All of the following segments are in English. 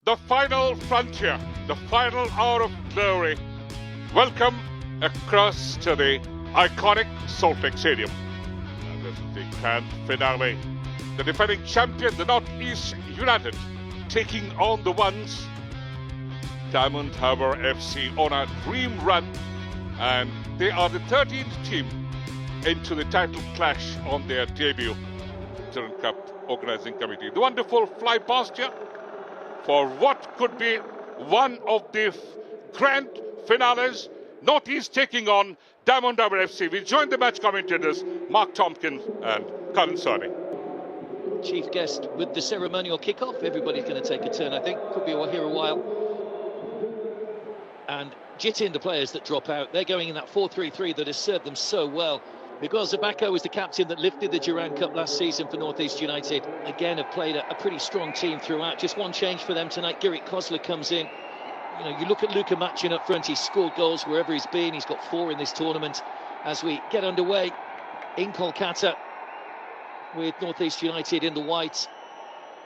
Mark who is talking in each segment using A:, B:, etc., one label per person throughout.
A: the final frontier, the final hour of glory. Welcome across to the iconic Salt Lake Stadium. And this is the grand finale. The defending champion, the Northeast United, taking on the ones, Diamond Harbour FC, on a dream run. And they are the 13th team into the title clash on their debut. Durand Cup Organising Committee. The wonderful fly past here for what could be one of the grand finales. Northeast taking on Diamond Harbour FC. We join the match commentators Mark Tompkins and Karan Sani.
B: Chief guest with the ceremonial kickoff. Everybody's going to take a turn, I think. Could be here a while. And Jitin, the players that drop out, they're going in that 4-3-3 that has served them so well. Because Zabako was the captain that lifted the Durand Cup last season for Northeast United. Again, have played a pretty strong team throughout. Just one change for them tonight. Gerrit Kozler comes in. You know, you look at Luka Machin up front. He's scored goals wherever he's been. He's got 4 in this tournament. As we get underway in Kolkata with Northeast United in the white.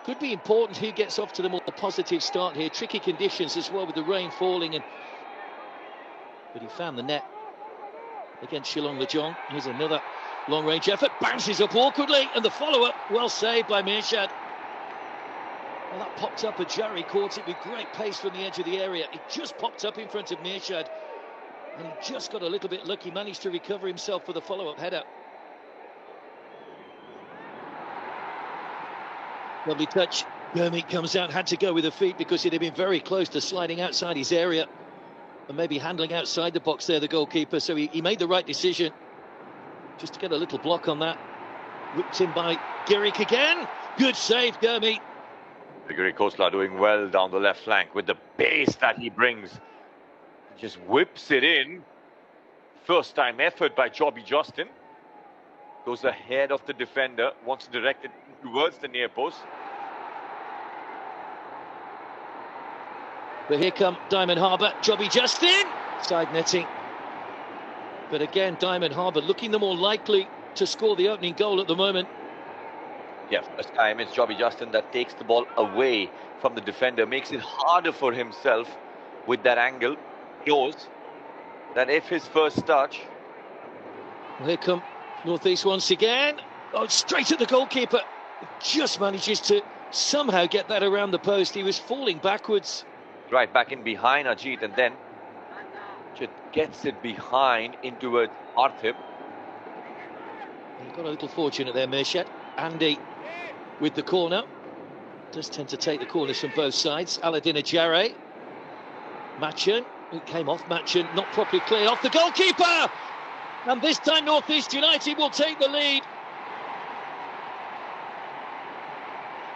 B: Could be important who gets off to the more positive start here. Tricky conditions as well with the rain falling. But he found the net against Shillong Lejong. Here's another long-range effort. Bounces up awkwardly. And the follow-up, well saved by Mirshad. Well, that popped up. Ajari caught it with great pace from the edge of the area. It just popped up in front of Mirshad. And he just got a little bit lucky. Managed to recover himself for the follow-up header. Lovely touch. Gurmeet comes out. Had to go with the feet because it had been very close to sliding outside his area. And maybe handling outside the box there, the goalkeeper. So he made the right decision. Just to get a little block on that. Whipped in by Gerrit again. Good save, Gurmeet.
C: Gerrit Kozler doing well down the left flank with the pace that he brings. Just whips it in. First time effort by Jobby Justin. Goes ahead of the defender. Wants to direct it towards the near post.
B: But here come Diamond Harbour, Jobby Justin, side netting. But again, Diamond Harbour looking the more likely to score the opening goal at the moment.
C: Yeah, first time it's Jobby Justin that takes the ball away from the defender, makes it harder for himself with that angle. He knows that if his first touch.
B: Well, here come Northeast once again. Oh, straight at the goalkeeper. Just manages to somehow get that around the post. He was falling backwards.
C: Right back in behind Ajit, and then just gets it behind in towards Arthib.
B: He got a little fortunate there, Mirshad. Andy with the corner. Does tend to take the corners from both sides. Aladdin Ajare. Machin, it came off Machin, not properly cleared off the goalkeeper! And this time Northeast United will take the lead.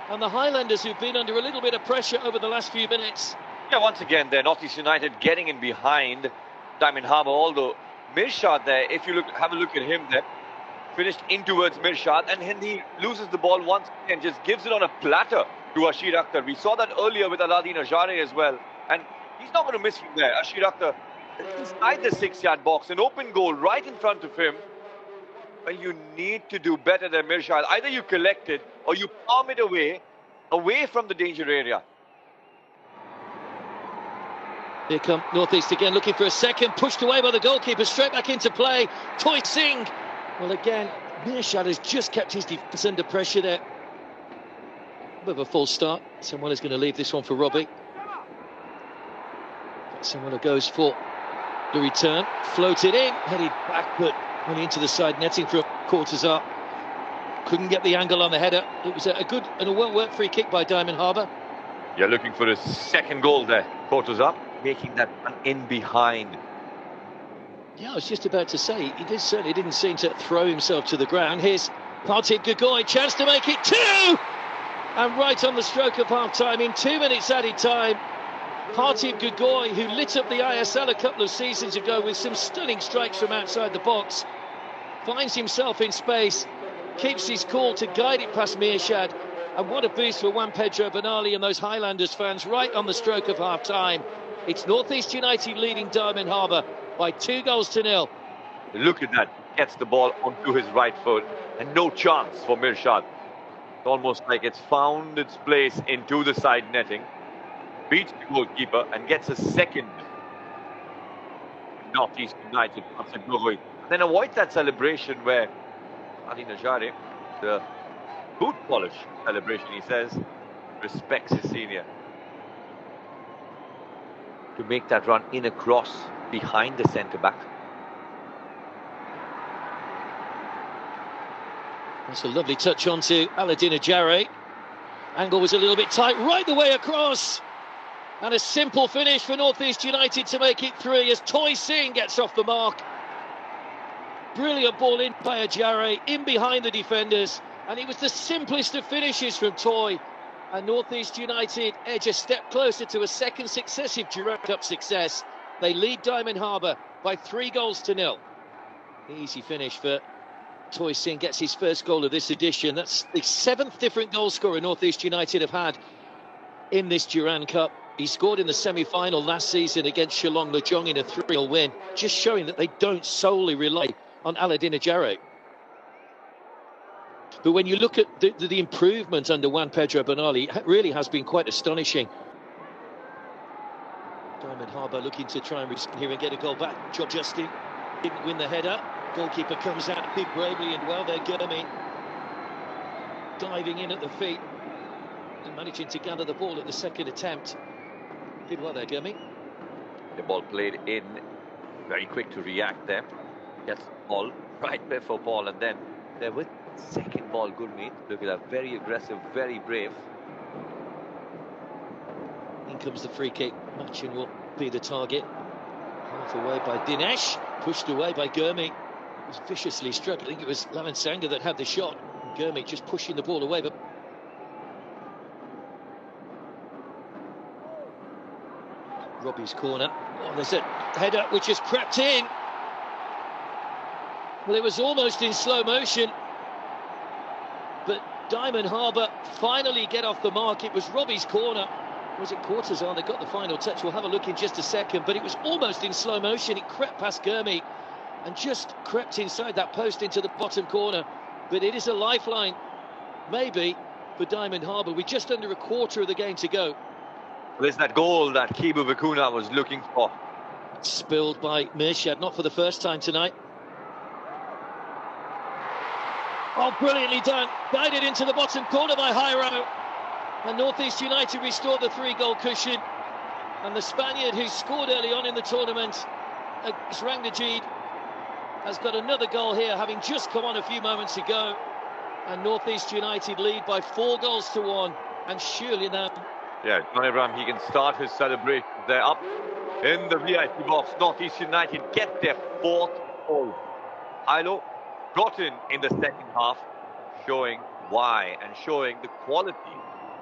B: And the Highlanders, who've been under a little bit of pressure over the last few minutes.
C: Yeah, once again there, Northeast United getting in behind Diamond Harbour, although Mirshad there, if you have a look at him there, finished in towards Mirshad, and then he loses the ball once and just gives it on a platter to Ashir Akhtar. We saw that earlier with Aladdin Ajare as well, and he's not going to miss from there. Ashir Akhtar inside the 6-yard box, an open goal right in front of him. Well, you need to do better than Mirshad. Either you collect it or you palm it away from the danger area.
B: Here come Northeast again, looking for a second, pushed away by the goalkeeper, straight back into play. Toy Singh. Well, again, Mirshad has just kept his defence under pressure there. A bit of a false start. Someone is going to leave this one for Robbie. Someone who goes for the return, floated in, headed back, but went into the side netting from Cortazar. Couldn't get the angle on the header. It was a good and a well-worked free kick by Diamond Harbour.
C: You're looking for his second goal there. Cortazar making that one in behind.
B: Yeah, I was just about to say, he certainly didn't seem to throw himself to the ground. Here's Partib Gogoi, chance to make it 2! And right on the stroke of half-time, in 2 minutes added time, Partib Gogoi, who lit up the ISL a couple of seasons ago with some stunning strikes from outside the box, finds himself in space, keeps his cool to guide it past Mirshad, and what a boost for Juan Pedro Benali and those Highlanders fans right on the stroke of half-time. It's Northeast United leading Diamond Harbour by 2-0.
C: Look at that, gets the ball onto his right foot, and no chance for Mirshad. It's almost like it's found its place into the side netting. beats the goalkeeper and gets a second. Northeast United, then avoids that celebration where Ali Najari, the boot polish celebration, he says, respects his senior. To make that run in across behind the centre-back.
B: That's a lovely touch onto Aladdin Ajare. Angle was a little bit tight, right the way across. And a simple finish for Northeast United to make it 3 as Toy Singh gets off the mark. Brilliant ball in by Ajare, in behind the defenders. And it was the simplest of finishes from Toy. And Northeast United edge a step closer to a second successive Durand Cup success. They lead Diamond Harbour by 3-0. Easy finish for Toy Singh, gets his first goal of this edition. That's the 7th different goal scorer Northeast United have had in this Durand Cup. He scored in the semi-final last season against Shillong Lejong in a 3-0 win, just showing that they don't solely rely on Aladdin Ajare. But when you look at the improvement under Juan Pedro Bernal, it really has been quite astonishing. Diamond Harbour looking to try and respond here and get a goal back. Job Justin didn't win the header. Goalkeeper comes out big bravely and well there. Gurmi diving in at the feet and managing to gather the ball at the second attempt. Did well there, Gurmi.
C: The ball played in, very quick to react there. Gets the ball right before Paul, and then there with second ball, Gurmeet. Look at that, very aggressive, very brave.
B: In comes the free kick. Machin will be the target. Half away by Dinesh, pushed away by Gurmi. It was viciously struck. I think it was Lavan Sangha that had the shot. Gurmi just pushing the ball away, but Robbie's corner. Oh, there's a header which has crept in. Well, it was almost in slow motion, but Diamond Harbour finally get off the mark. It was Robbie's corner. Was it Cortazan that got the final touch? We'll have a look in just a second, but it was almost in slow motion. It crept past Gurmi and just crept inside that post into the bottom corner. But it is a lifeline, maybe, for Diamond Harbour. We're just under a quarter of the game to go.
C: There's that goal that Kibu Vikuna was looking for.
B: Spilled by Mirshad, not for the first time tonight. Oh, brilliantly done. Guided into the bottom corner by Jairo. And Northeast United restored the 3-goal cushion. And the Spaniard who scored early on in the tournament, Rangjit, has got another goal here, having just come on a few moments ago. And Northeast United lead by 4-1. And surely now...
C: Yeah, John Abraham, he can start his celebration. They're up in the VIP box. Northeast United get their 4th goal. Hilo got in the second half, showing why and showing the quality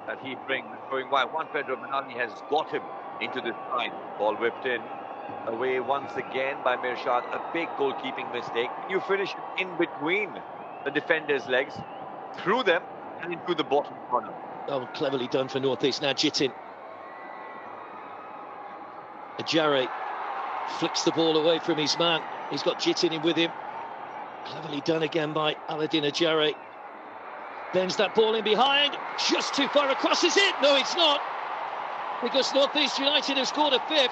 C: that he brings, showing why Juan Pedro Bernal has got him into this fight. Ball whipped in, away once again by Mirshad. A big goalkeeping mistake. You finish in between the defenders' legs, through them and into the bottom corner.
B: Oh, cleverly done for Northeast. Now Jitin. Ajare flicks the ball away from his man. He's got Jitin in with him. Cleverly done again by Aladdin Ajare. Bends that ball in behind. Just too far across. Is it? No, it's not. Because Northeast United have scored a 5th.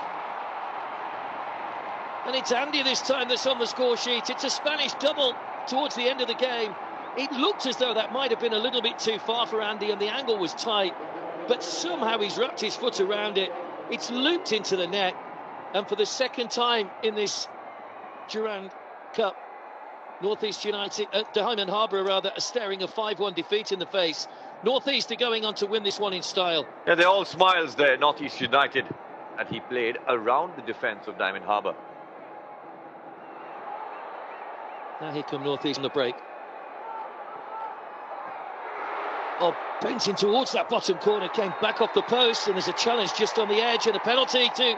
B: And it's Andy this time that's on the score sheet. It's a Spanish double towards the end of the game. It looked as though that might have been a little bit too far for Andy and the angle was tight, but somehow he's wrapped his foot around it. It's looped into the net, and for the second time in this Durand Cup, Northeast United, Diamond Harbour rather, are staring a 5-1 defeat in the face. Northeast are going on to win this one in style.
C: Yeah, they're all smiles there, Northeast United, and he played around the defence of Diamond Harbour.
B: Now here come Northeast on the break. Oh, bent in towards that bottom corner, came back off the post, and there's a challenge just on the edge, and a penalty to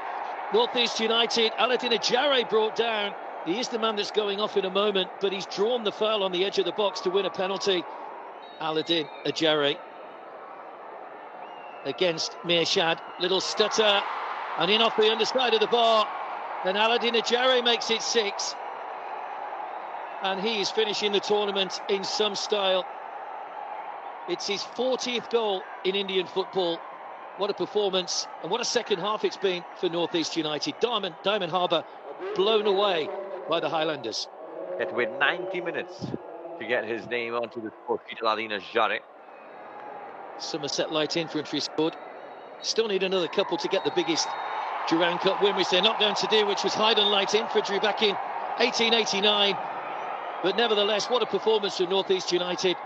B: Northeast United. Aladdin Ajare brought down. He is the man that's going off in a moment, but he's drawn the foul on the edge of the box to win a penalty. Aladdin Ajare against Mirshad. Little stutter, and in off the underside of the bar. And Aladdin Ajare makes it 6. And he is finishing the tournament in some style. It's his 40th goal in Indian football. What a performance, and what a second half it's been for North East United. Diamond Harbour blown away by the Highlanders.
C: Had to wait 90 minutes to get his name onto the score sheet. Aladina Jare.
B: Somerset Light Infantry scored. Still need another couple to get the biggest Durand Cup win, which they're not going to do, which was Highland Light Infantry back in 1889. But nevertheless, what a performance from North East United.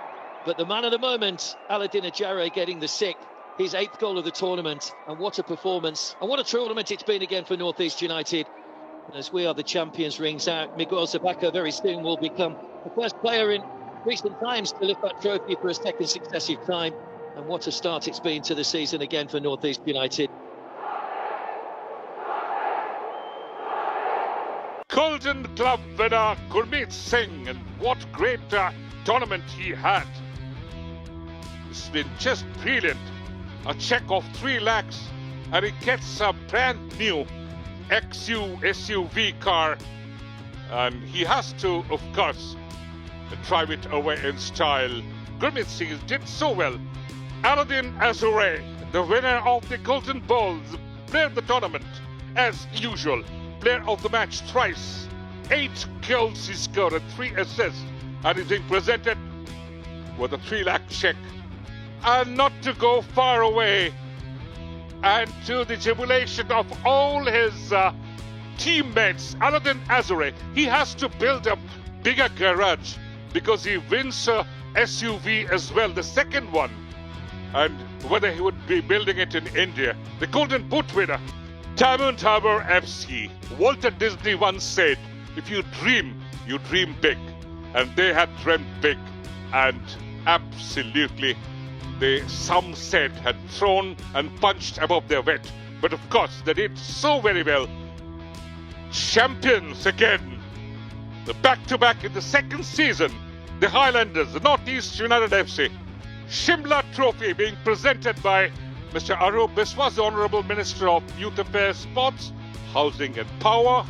B: But the man of the moment, Aladina Jare, getting the 6th, his 8th goal of the tournament. And what a performance, and what a tournament it's been again for North East United. And as We Are the Champions rings out, Miguel Zabaka very soon will become the first player in recent times to lift that trophy for a second successive time. And what a start it's been to the season again for North East United.
A: Golden Glove winner Gurmeet Singh, and what great tournament he had. It's been just brilliant. A check of 3 lakhs, and he gets a brand new XU SUV car, and he has to, of course, drive it away in style. Gurmeet Singh did so well. Aladin Azure, the winner of the Golden Balls, player of the tournament as usual. Player of the match thrice. 8 goals he scored and 3 assists, and is being presented with a 3 lakh check. And not to go far away, and to the jubilation of all his teammates, Aladin Azure, he has to build a bigger garage because he wins a SUV as well, the second one. And whether he would be building it in India. The Golden Boot winner, Diamond Harbour FC. Walter Disney once said, if you dream big. And they had dreamt big, and absolutely, some said, had thrown and punched above their weight. But of course, they did so very well. Champions again. The back-to-back in the second season. The Highlanders, the North East United FC. Shimla Trophy being presented by Mr. Arup Biswas, the Honourable Minister of Youth Affairs, Sports, Housing and Power.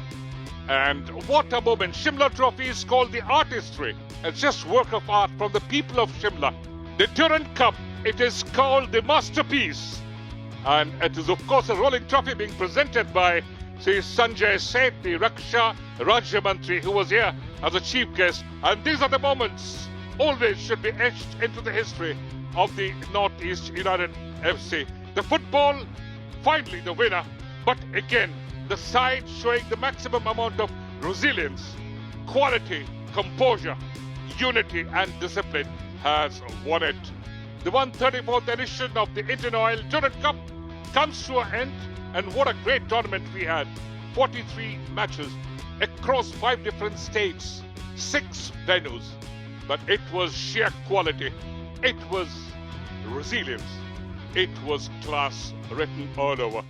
A: And what a moment. Shimla Trophy is called the artistry. It's just work of art from the people of Shimla. The Durand Cup, it is called the masterpiece. And it is of course a rolling trophy being presented by Sri Sanjay Seth, the Raksha Rajya Mantri, who was here as a chief guest. And these are the moments always should be etched into the history of the North East United FC. The football, finally the winner, but again, the side showing the maximum amount of resilience, quality, composure, unity and discipline has won it. The 134th edition of the Indian Oil Durand Cup comes to an end, and what a great tournament we had. 43 matches across 5 different states, 6 venues. But it was sheer quality, it was resilience, it was class written all over.